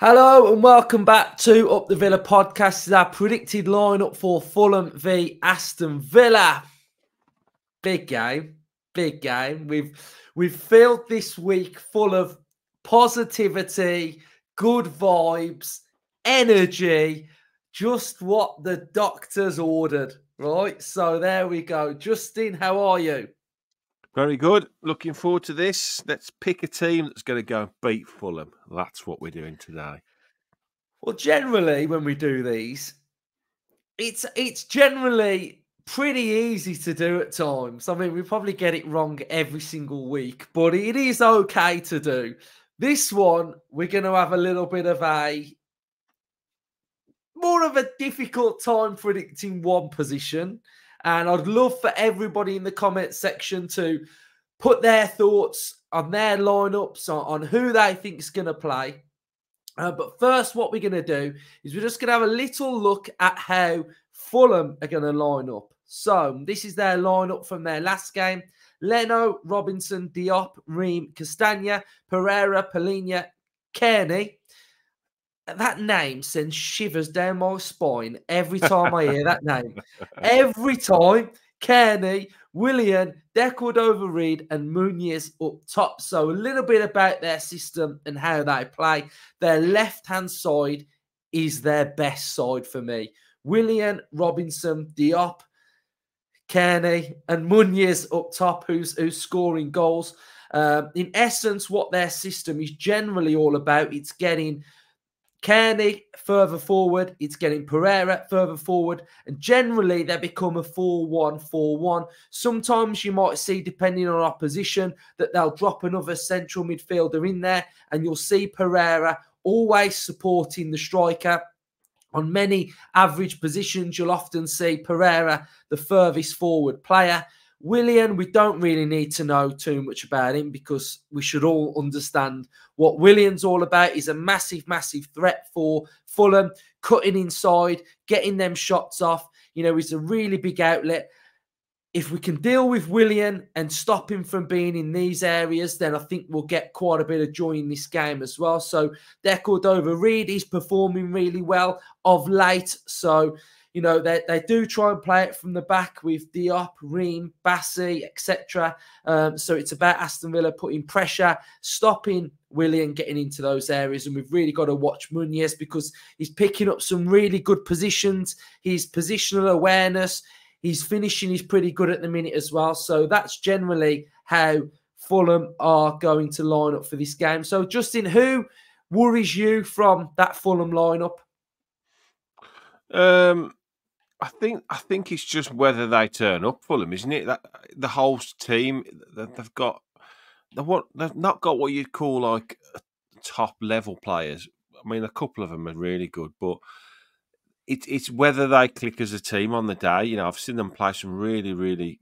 Hello and welcome back to Up the Villa podcast. This is our predicted lineup for Fulham v Aston Villa. Big game, big game. We've filled this week full of positivity, good vibes, energy, just what the doctors ordered, right? So there we go. Justin, how are you? Very good. Looking forward to this. Let's pick a team that's going to go and beat Fulham. That's what we're doing today. Well, generally, when we do these, it's generally pretty easy to do at times. I mean, we probably get it wrong every single week, but it is okay to do. This one, we're going to have a little bit of more of a difficult time predicting one position. And I'd love for everybody in the comment section to put their thoughts on their lineups, on who they think is going to play. But first, what we're going to do is we're just going to have a little look at how Fulham are going to line up. So this is their lineup from their last game. Leno, Robinson, Diop, Ream, Castagna, Pereira, Polina, Kearney. That name sends shivers down my spine every time I hear that name. Every time. Kearney, Willian, Decordova-Reid and Muniz up top. So a little bit about their system and how they play. Their left-hand side is their best side for me. Willian, Robinson, Diop, Kearney and Muniz up top who's scoring goals. In essence, what their system is generally all about, it's getting Kearney further forward, it's getting Pereira further forward, and generally they become a 4-1-4-1. Sometimes you might see, depending on opposition, that they'll drop another central midfielder in there, and you'll see Pereira always supporting the striker. On many average positions, you'll often see Pereira the furthest forward player. Willian, we don't really need to know too much about him because we should all understand what Willian's all about. He's a massive, massive threat for Fulham, cutting inside, getting them shots off. You know, he's a really big outlet. If we can deal with Willian and stop him from being in these areas, then I think we'll get quite a bit of joy in this game as well. So Decordova-Reid is performing really well of late. So, you know, they do try and play it from the back with Diop, Ream, Bassi, etc. So it's about Aston Villa putting pressure, stopping Willian getting into those areas. And we've really got to watch Muniz because he's picking up some really good positions. His positional awareness, his finishing is pretty good at the minute as well. So that's generally how Fulham are going to line up for this game. So, Justin, who worries you from that Fulham lineup? I think it's just whether they turn up, Fulham, isn't it? That the whole team, they've not got what you'd call like top level players. I mean, a couple of them are really good, but it's whether they click as a team on the day. You know, I've seen them play some really, really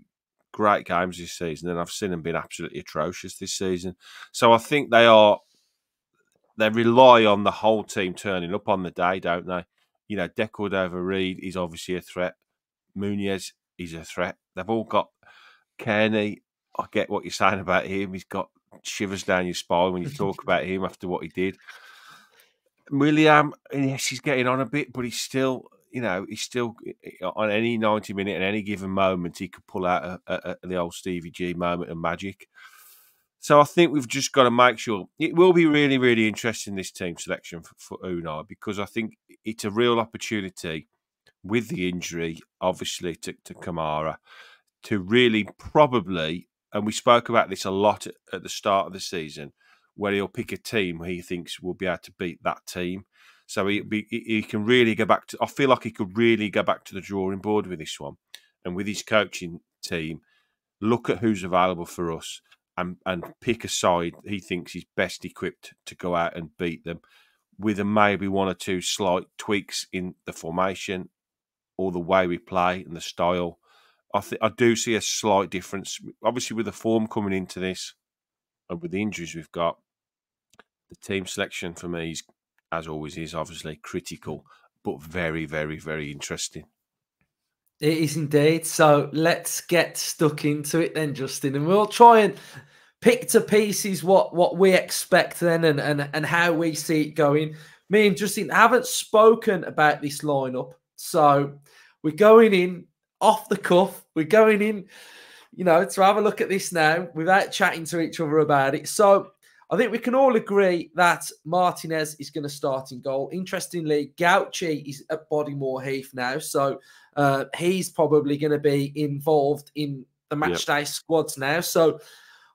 great games this season, and I've seen them being absolutely atrocious this season. So I think they rely on the whole team turning up on the day, don't they? You know, Decordova-Reid is obviously a threat. Muniz is a threat. They've all got Kearney. I get what you're saying about him. He's got shivers down your spine when you talk about him after what he did. William, yes, he's getting on a bit, but he's still on any 90 minute and any given moment, he could pull out the old Stevie G moment of magic. So I think we've just got to make sure it will be really, really interesting, this team selection for Unai, because I think it's a real opportunity with the injury, obviously, to Kamara, to really probably, and we spoke about this a lot at the start of the season, where he'll pick a team he thinks will be able to beat that team. So he can really go back to, I feel like he could really go back to the drawing board with this one. And with his coaching team, look at who's available for us. And pick a side he thinks he's best equipped to go out and beat them, with maybe one or two slight tweaks in the formation or the way we play and the style. I do see a slight difference. Obviously, with the form coming into this and with the injuries we've got, the team selection for me, as always, is obviously critical, but very, very, very interesting. It is indeed. So let's get stuck into it then, Justin, and we'll try and pick to pieces what we expect then and how we see it going. me and Justin haven't spoken about this lineup. So we're going in off the cuff. We're going in, to have a look at this now without chatting to each other about it. So I think we can all agree that Martinez is going to start in goal. Interestingly, Gauci is at Bodymore Heath now. So he's probably going to be involved in the matchday squads now. So,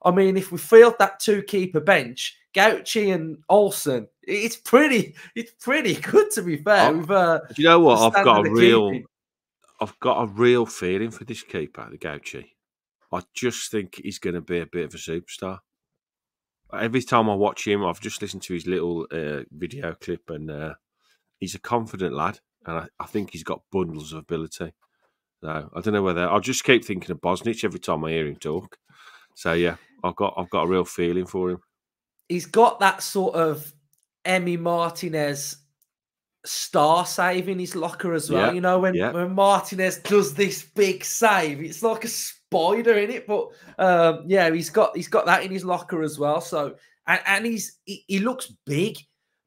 I mean, if we field that two-keeper bench, Gauci and Olsen, it's pretty good, to be fair. Do you know what? I've got a real feeling for this keeper, the Gauci. I just think he's going to be a bit of a superstar. Every time I watch him, I've just listened to his little video clip, and he's a confident lad, and I think he's got bundles of ability. So I don't know whether I'll just keep thinking of Bosnich every time I hear him talk. So yeah, I've got a real feeling for him. He's got that sort of Emi Martinez star save in his locker as well. When Martinez does this big save, it's like a spider in it. But he's got that in his locker as well. So and he looks big.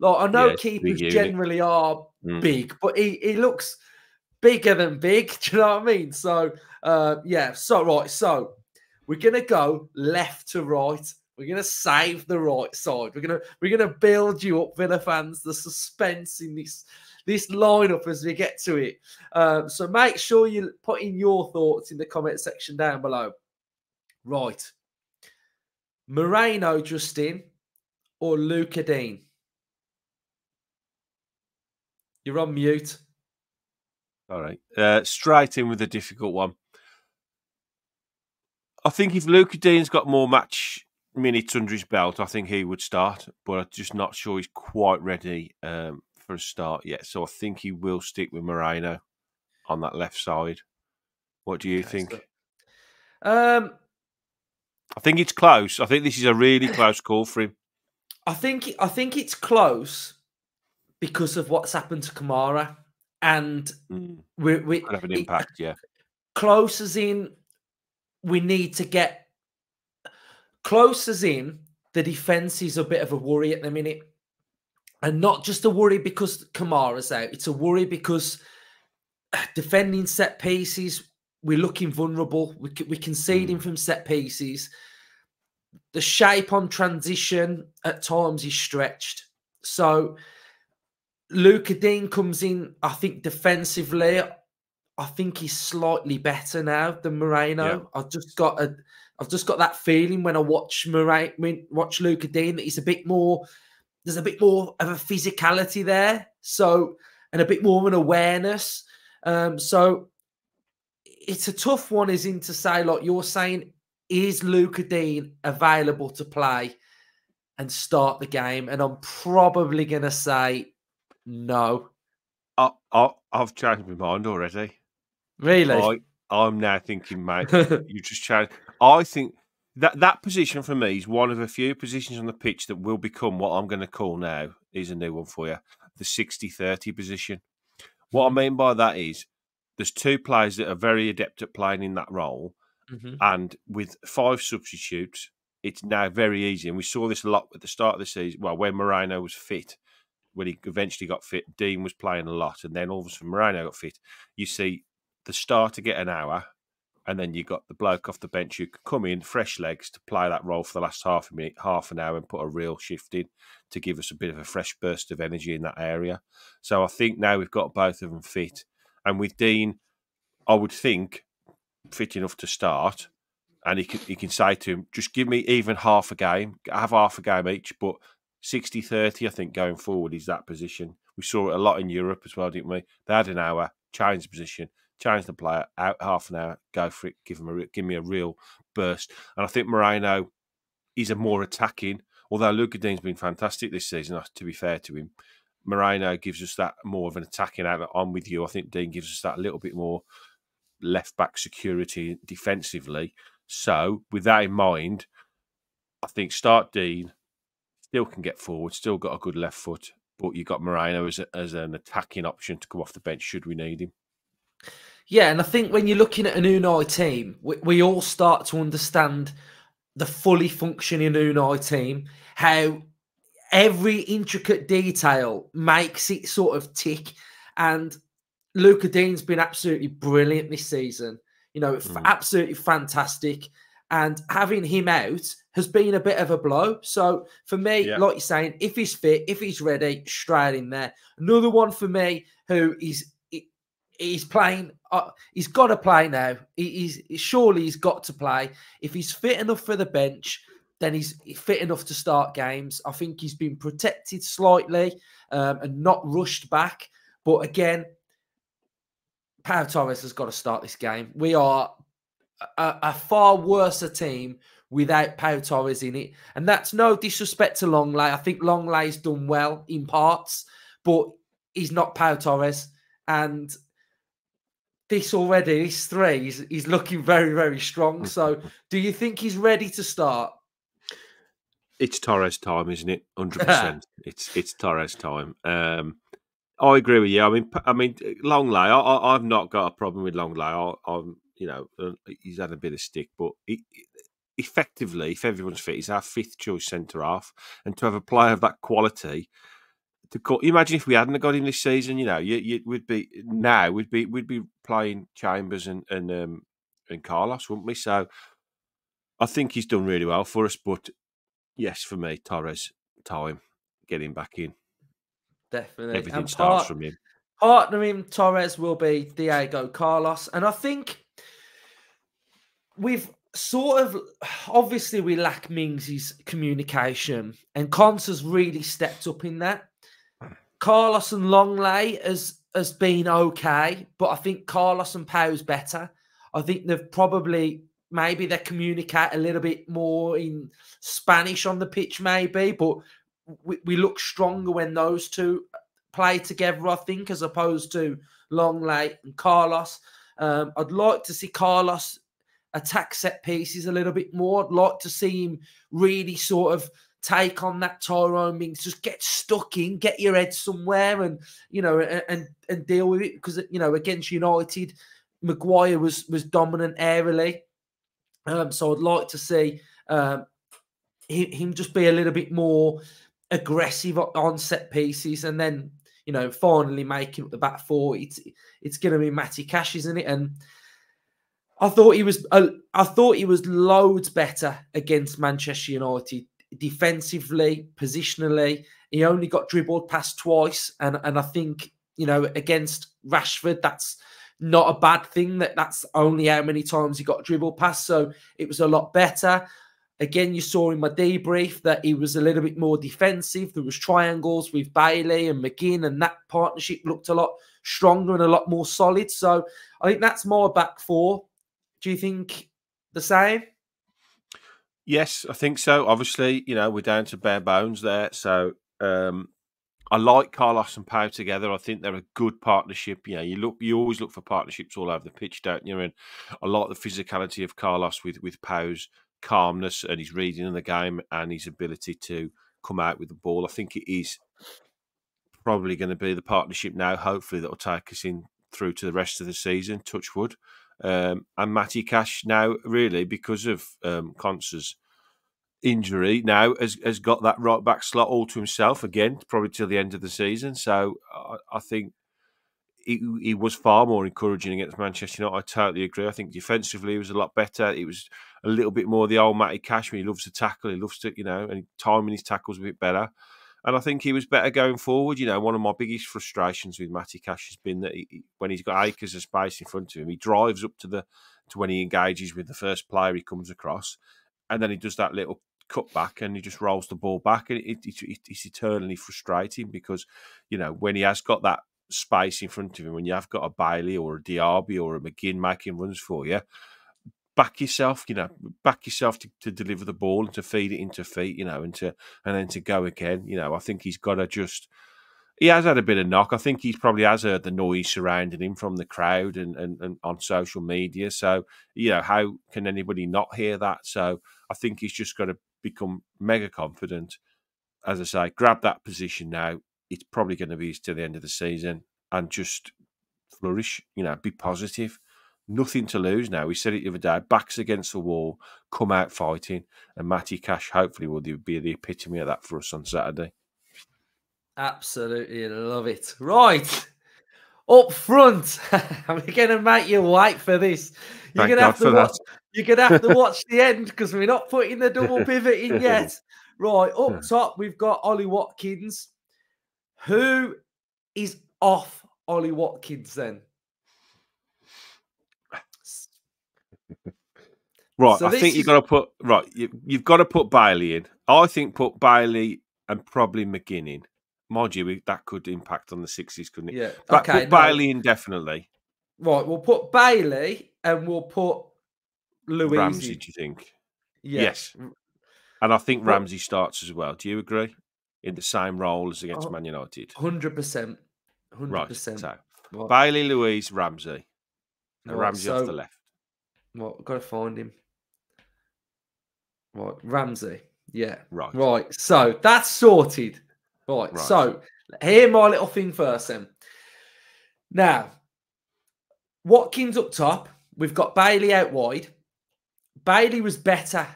Like, I know keepers generally are big, but he looks bigger than big. Do you know what I mean? So So we're gonna go left to right. We're gonna save the right side. We're gonna build you up, Villa fans. The suspense in this lineup as we get to it. So make sure you put in your thoughts in the comment section down below. Right, Moreno, Justin, or Luca Dean? You're on mute. All right, straight in with a difficult one. I think if Luca Dean's got more match minutes under his belt, I think he would start, but I'm just not sure he's quite ready for a start yet. So I think he will stick with Moreno on that left side. What do you think? I think it's close. I think this is a really close call for him. I think it's close because of what's happened to Kamara, and we could have an impact. Close as in we need to get close as in the defense is a bit of a worry at the minute, and not just a worry because Kamara's out. It's a worry because defending set pieces, we're looking vulnerable. We conceding from set pieces. The shape on transition at times is stretched. So Luca Dean comes in, I think defensively, I think he's slightly better now than Moreno. I've just got that feeling when I watch Luca Dean that he's a bit more. There's a bit more of a physicality there, so, and a bit more of an awareness. So it's a tough one, to say, like you're saying, is Luca Dean available to play and start the game? And I'm probably going to say no. I've changed my mind already. Really? I'm now thinking, mate, you just changed. I think that position for me is one of a few positions on the pitch that will become what I'm going to call now, is a new one for you, the 60-30 position. What I mean by that is there's two players that are very adept at playing in that role, and with 5 substitutes, it's now very easy. And we saw this a lot at the start of the season. Well, when Moreno was fit, when he eventually got fit, Dean was playing a lot, and then all of a sudden Moreno got fit. You see the starter get an hour, and then you got the bloke off the bench who could come in, fresh legs, to play that role for the last half an hour, and put a real shift in to give us a bit of a fresh burst of energy in that area. So I think now we've got both of them fit. And with Dean, I would think, fit enough to start, and he can say to him, just give me even half a game, have half a game each, but 60-30, I think, going forward is that position. We saw it a lot in Europe as well, didn't we? They had an hour, change the position, change the player, out half an hour, go for it, give me a real burst. And I think Moreno is a more attacking, although Luca Dean's been fantastic this season, to be fair to him. Moreno gives us that more of an attacking outlet. I'm with you. I think Dean gives us that little bit more left-back security defensively. So, with that in mind, I think start Dean, still can get forward, still got a good left foot, but you've got Moreno as an attacking option to come off the bench should we need him. Yeah, and I think when you're looking at an Unai team, we all start to understand the fully functioning Unai team, how every intricate detail makes it sort of tick. And Luca Dean's been absolutely brilliant this season. Absolutely fantastic. And having him out has been a bit of a blow. So for me, like you're saying, if he's fit, if he's ready, straight in there. Another one for me who he's playing. He's got to play now. Surely he's got to play. If he's fit enough for the bench, then he's fit enough to start games. I think he's been protected slightly and not rushed back. But again, Pau Torres has got to start this game. We are a far worse team without Pau Torres in it. And that's no disrespect to Longley. I think Longley's done well in parts, but he's not Pau Torres. And this three, he's looking very, very strong. So do you think he's ready to start? It's Torres time, isn't it? 100%. It's Torres time. I agree with you. I mean, Longley. I've not got a problem with Longley. He's had a bit of stick, but effectively, if everyone's fit, he's our fifth choice centre half, and to have a player of that quality, imagine if we hadn't got him this season. We'd be playing Chambers and Carlos, wouldn't we? So I think he's done really well for us. But yes, for me, Torres time, get him back in. Definitely. Everything starts from him. Partnering Torres will be Diego Carlos. And I think we've obviously we lack Mings' communication, and Cons has really stepped up in that. Carlos and Longley has been okay, but I think Carlos and Pau's better. I think maybe they communicate a little bit more in Spanish on the pitch, maybe, but we look stronger when those two play together, I think, as opposed to Longley and Carlos. I'd like to see Carlos attack set pieces a little bit more. I'd like to see him really sort of take on that Tyrone Mings, just get stuck in, get your head somewhere, and and deal with it. Because against United, Maguire was dominant aerially. So I'd like to see him just be a little bit more aggressive on set pieces, and then finally making up the back four. It's going to be Matty Cash, isn't it? And I thought he was loads better against Manchester United defensively, positionally. He only got dribbled past twice, and I think against Rashford, that's not a bad thing. That's only how many times he got dribbled past, so it was a lot better. Again, you saw in my debrief that he was a little bit more defensive. There was triangles with Bailey and McGinn, and that partnership looked a lot stronger and a lot more solid. So I think that's my back four. Do you think the same? Yes, I think so. Obviously, we're down to bare bones there. So I like Carlos and Pau together. I think they're a good partnership. You always look for partnerships all over the pitch, don't you? And I like the physicality of Carlos with Pau's calmness and his reading of the game and his ability to come out with the ball. I think it is probably going to be the partnership now, hopefully, that will take us in through to the rest of the season, touch wood. And Matty Cash now, really, because of Conce's injury, now has got that right back slot all to himself again, probably till the end of the season. So I think he was far more encouraging against Manchester United. I totally agree. I think defensively he was a lot better. It was a little bit more the old Matty Cash. He loves to tackle. He loves to, and timing his tackles a bit better. And I think he was better going forward. One of my biggest frustrations with Matty Cash has been that when he's got acres of space in front of him, he drives up to when he engages with the first player he comes across, and then he does that little cut back and he just rolls the ball back, and it's eternally frustrating because when he has got that space in front of him, when you have got a Bailey or a Diaby or a McGinn making runs for you, back yourself to deliver the ball and to feed it into feet, and then to go again. I think he's got to he has had a bit of knock. I think he probably has heard the noise surrounding him from the crowd and on social media. So, how can anybody not hear that? So I think he's just got to become mega confident. As I say, grab that position now. It's probably going to be to the end of the season and just flourish, be positive. Nothing to lose now. We said it the other day, backs against the wall, come out fighting, and Matty Cash hopefully will be the epitome of that for us on Saturday. Absolutely love it. Right. Up front. I'm going to make you wait for this. You're Thank going to God have to for that. watch. You're going to have to watch the end because we're not putting the double pivot in yet. Right. Up top, we've got Ollie Watkins. Who is off Ollie Watkins then? Right, So I think this you've got to put You've got to put Bailey in. I think put Bailey and probably McGinn in. Mind you, that could impact on the sixes, couldn't it? yeah. But Okay. put No. Bailey in definitely. Right. We'll put Bailey and we'll put Louise Ramsey, in. do you think? Yeah. Yes, and I think But Ramsey starts as well. Do you agree? In the same role as against Man United. 100%. Right. 100%. So Right. Bailey, Louise, Ramsey. So Right. Ramsey off the So, left. well, I've got to find him. Right. Ramsey. Yeah. Right. Right. So that's sorted. Right. Right. So hear my little thing first then. Now, Watkins up top. We've got Bailey out wide. Bailey was better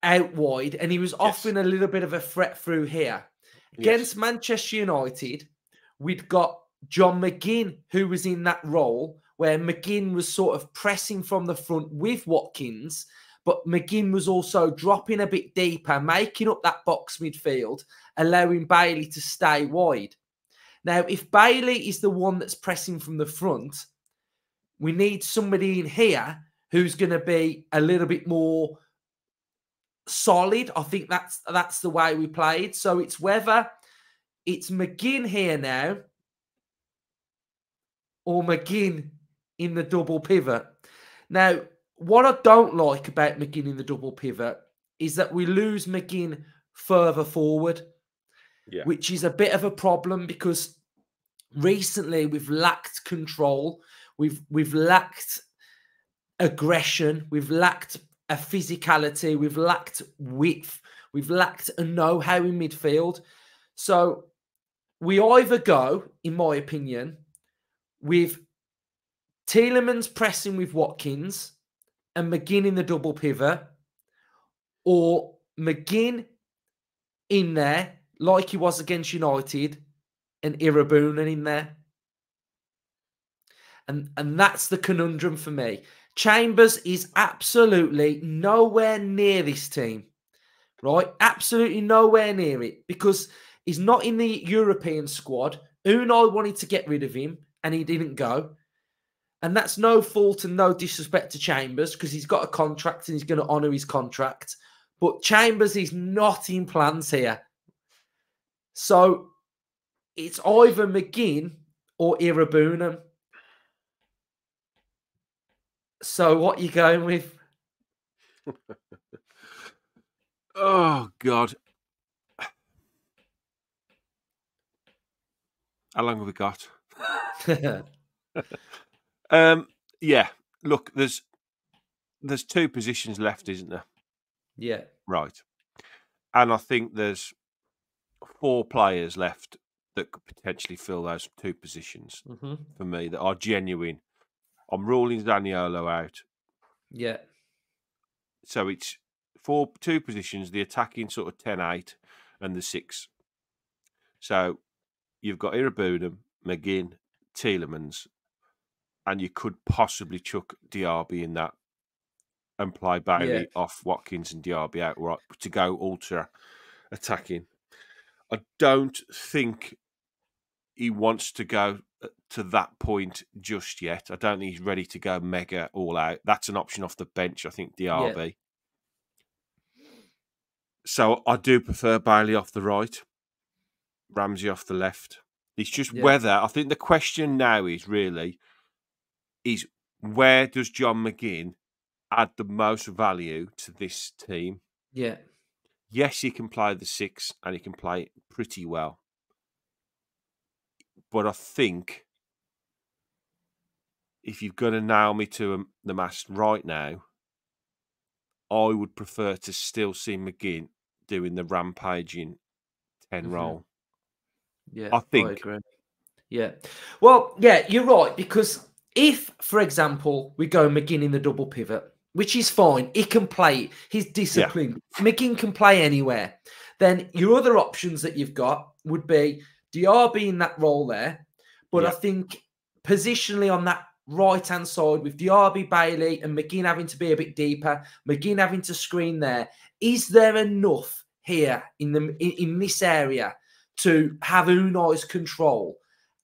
out wide and he was offering a little bit of a threat through here. Against Manchester United, we'd got John McGinn, who was in that role where McGinn was sort of pressing from the front with Watkins, but McGinn was also dropping a bit deeper, making up that box midfield, allowing Bailey to stay wide. Now, if Bailey is the one that's pressing from the front, we need somebody in here who's going to be a little bit more solid. I think that's the way we played. So it's whether it's McGinn here now or McGinn in the double pivot. Now, what I don't like about McGinn in the double pivot is that we lose McGinn further forward, which is a bit of a problem because recently we've lacked control. We've lacked aggression. We've lacked a physicality. We've lacked width. We've lacked a know-how in midfield. So we either go, in my opinion, with Tielemans pressing with Watkins and McGinn in the double pivot, or McGinn in there like he was against United and Irabunan in there. And that's the conundrum for me. Chambers is absolutely nowhere near this team, right? Absolutely nowhere near it because he's not in the European squad. Unai wanted to get rid of him and he didn't go. And that's no fault and no disrespect to Chambers because he's got a contract and he's going to honour his contract. But Chambers is not in plans here. So it's either McGinn or Irabunan. So what are you going with? Oh, God. How long have we got? Yeah. Look, there's two positions left, isn't there? Yeah. Right. And I think there's 4 players left that could potentially fill those 2 positions for me that are genuine. I'm ruling Zaniolo out. Yeah. So it's 2 positions, the attacking sort of 10-8 and the 6. So you've got Irabunan, McGinn, Tielemans, and you could possibly chuck Diaby in that and play Bailey off Watkins and Diaby out right to go ultra attacking. I don't think he wants to go to that point just yet. I don't think he's ready to go mega all out. That's an option off the bench, I think, Diaby. Yeah. So I do prefer Bailey off the right, Ramsey off the left. It's just whether, I think the question now is where does John McGinn add the most value to this team? Yeah. Yes, he can play the 6 and he can play it pretty well. But I think if you've got to nail me to the mast right now, I would prefer to still see McGinn doing the rampaging 10 role. Yeah, I think. I agree. Yeah. Well, yeah, you're right. Because if, for example, we go McGinn in the double pivot, which is fine, he can play, he's disciplined. Yeah. McGinn can play anywhere. Then your other options that you've got would be Diaby in that role there, but I Yeah. think positionally on that right-hand side with Diaby, Bailey and McGinn having to be a bit deeper, McGinn having to screen there, is there enough here in this area to have Unai's control?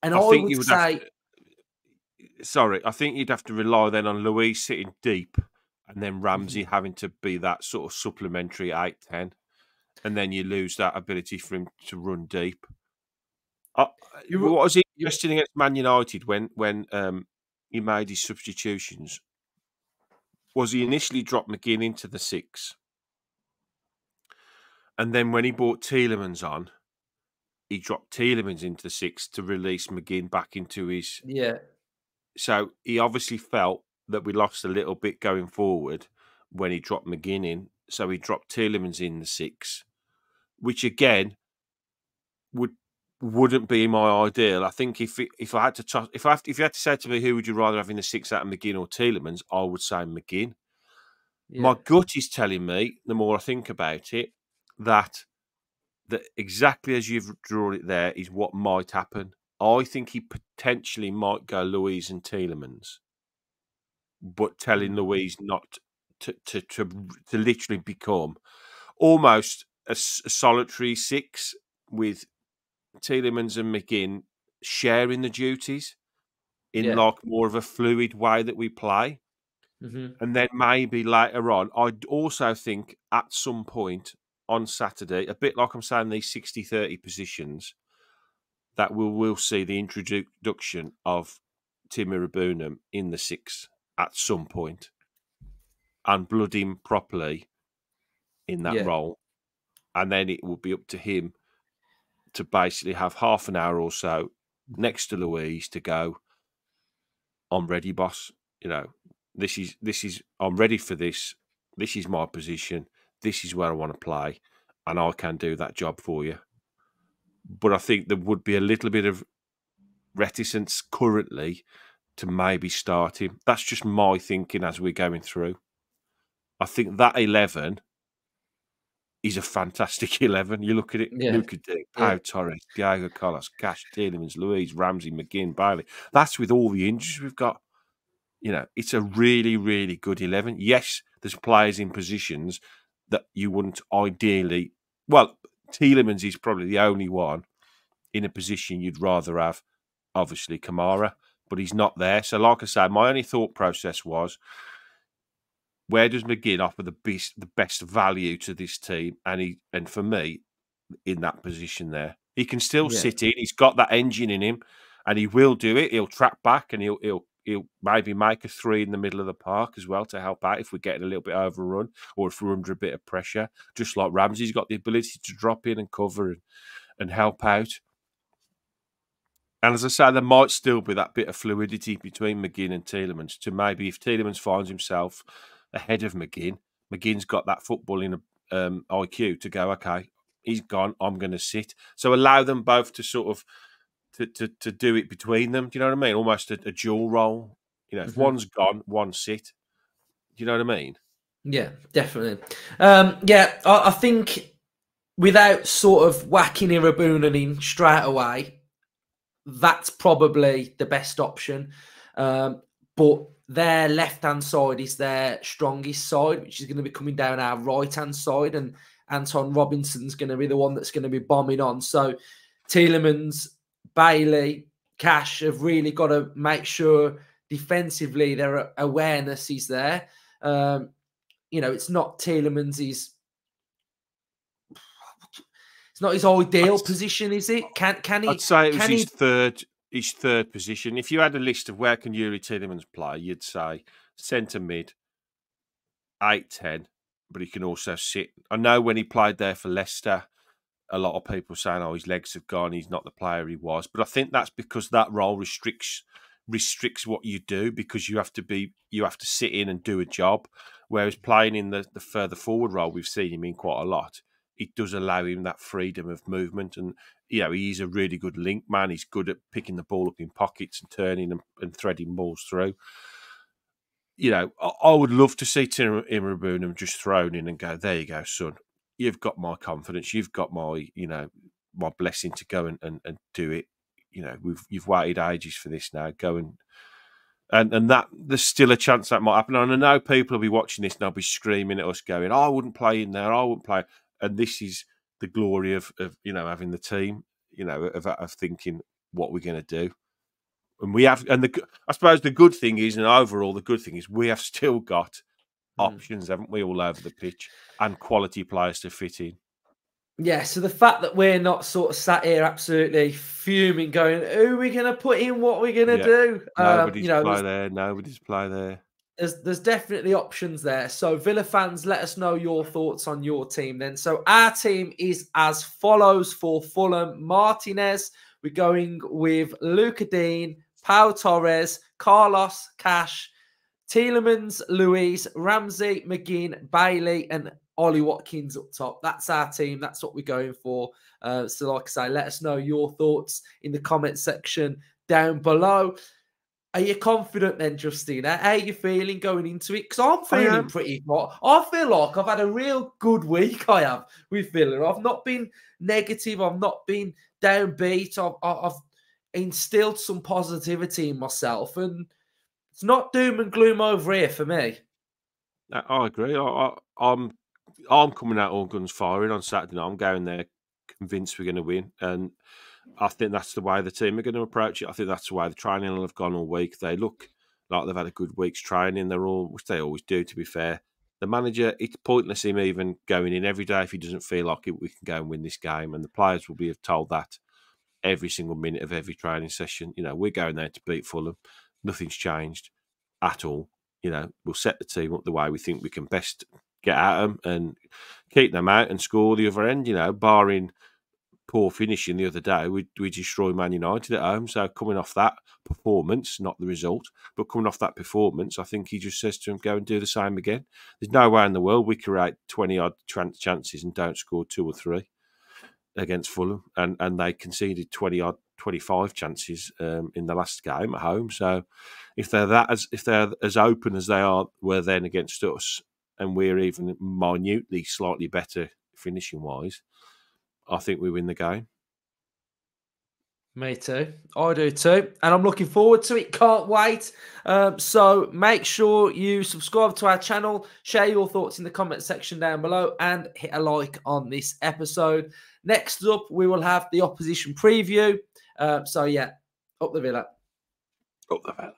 And I I think would you would have say, to. Sorry, I think you'd have to rely then on Louise sitting deep, and then Ramsey having to be that sort of supplementary 8-10, and then you lose that ability for him to run deep. What was interesting against Man United when he made his substitutions was he initially dropped McGinn into the 6, and then when he brought Tielemans on, he dropped Tielemans into the 6 to release McGinn back into his. yeah, So he obviously felt that we lost a little bit going forward when he dropped McGinn in. So he dropped Tielemans in the 6, which again wouldn't be my ideal. I think if I had to if you had to say to me who would you rather have in the 6 out of McGinn or Tielemans, I would say McGinn. yeah, My gut is telling me, the more I think about it, that exactly as you've drawn it there is what might happen. I think he potentially might go Louise and Tielemans, but telling Louise not to literally become almost a solitary 6 with Tielemans and McGinn sharing the duties in yeah. like more of a fluid way that we play. And then maybe later on, I'd also think at some point on Saturday, a bit like I'm saying these 60-30 positions, that we'll see the introduction of Timmy Rabunam in the 6 at some point and blood him properly in that Yeah. role. And then it will be up to him to basically have half an hour or so next to Louise to go, I'm ready, boss. You know, this is I'm ready for this. This is my position. This is where I want to play, and I can do that job for you. But I think there would be a little bit of reticence currently to maybe start him. That's just my thinking as we're going through. I think that 11 is a fantastic 11. You look at it, Yeah. Luka Dick, Yeah. Pau Torres, Diego Carlos, Cash, Tielemans, Louise, Ramsey, McGinn, Bailey. That's with all the injuries we've got. You know, it's a really, really good 11. Yes, there's players in positions that you wouldn't ideally. Well, Tielemans is probably the only one in a position you'd rather have, obviously, Kamara, but he's not there. So, like I said, my only thought process was, where does McGinn offer the best value to this team? And for me, in that position there, he can still Yeah. sit in. He's got that engine in him, and he will do it. He'll track back, and he'll maybe make a 3 in the middle of the park as well to help out if we're getting a little bit overrun or if we're under a bit of pressure. Just like Ramsey's got the ability to drop in and cover and help out. And as I say, there might still be that bit of fluidity between McGinn and Tielemans to maybe if Tielemans finds himself ahead of McGinn, McGinn's got that footballing IQ to go, okay, he's gone, I'm going to sit. So allow them both to sort of to do it between them. Do you know what I mean? Almost a dual role. You know, if one's gone, one sit. Do you know what I mean? Yeah, definitely. Yeah, I think without sort of whacking Irabunan in straight away, that's probably the best option. But their left-hand side is their strongest side, which is going to be coming down our right-hand side, and Anton Robinson's going to be the one that's going to be bombing on. So Tielemans, Bailey, Cash have really got to make sure defensively their awareness is there. You know, it's not Tielemans' it's not his ideal position, is it? Can I'd he say it was can he his third position. If you had a list of where can Yuri Tielemans play, you'd say centre mid, 8-10, but he can also sit. I know when he played there for Leicester, a lot of people saying, "Oh, his legs have gone. He's not the player he was." But I think that's because that role restricts what you do because you have to sit in and do a job. Whereas playing in the further forward role, we've seen him in quite a lot. It does allow him that freedom of movement, and he's a really good link man. He's good at picking the ball up in pockets and turning and threading balls through. I would love to see Tim Imrabunam just thrown in and go, there you go, son. You've got my confidence. You've got my, my blessing to go and do it. You know, you've waited ages for this now. Go and that there's still a chance that might happen. And I know people will be watching this and they'll be screaming at us, going, "I wouldn't play in there. I wouldn't play." And this is the glory of you know, having the team. You know, of thinking what we're going to do. And we have, and I suppose the good thing is, and overall the good thing is, we have still got options, haven't we, all over the pitch, and quality players to fit in. Yeah, so the fact that we're not sort of sat here absolutely fuming, going, "Who are we going to put in? What are we going to do?" Nobody's You know, play there. Nobody's play there. there's definitely options there. So Villa fans, let us know your thoughts on your team then. So our team is as follows for Fulham: Martinez. We're going with Luca Dean, Pau Torres, Carlos, Cash, Tielemans, Luis, Ramsey, McGinn, Bailey, and Ollie Watkins up top. That's our team. That's what we're going for. So like I say, let us know your thoughts in the comment section down below. Are you confident then, Justina? How are you feeling going into it? Because I'm feeling pretty hot. I feel like I've had a real good week, I have, with Villa. I've not been negative. I've not been downbeat. I've instilled some positivity in myself. And it's not doom and gloom over here for me. I agree. I'm coming out all guns firing on Saturday night. I'm going there convinced we're going to win. And I think that's the way the team are going to approach it. I think that's the way the training will have gone all week. They look like they've had a good week's training. Which they always do, to be fair. The manager, it's pointless him even going in every day if he doesn't feel like it, we can go and win this game. And the players will be told that every single minute of every training session. You know, we're going there to beat Fulham. Nothing's changed at all. You know, we'll set the team up the way we think we can best get at them and keep them out and score the other end. You know, barring poor finishing the other day, we destroyed Man United at home. So coming off that performance, not the result, but coming off that performance, I think he just says to him, go and do the same again. There's no way in the world we create 20-odd chances and don't score 2 or 3 against Fulham. And they conceded 20-odd, 25 chances in the last game at home. So if they're as open as they were then against us, and we're even minutely slightly better finishing-wise, I think we win the game. Me too. I do too. And I'm looking forward to it. Can't wait. So make sure you subscribe to our channel, share your thoughts in the comment section down below, and hit a like on this episode. Next up, we will have the opposition preview. So yeah, up the Villa. Up the Villa.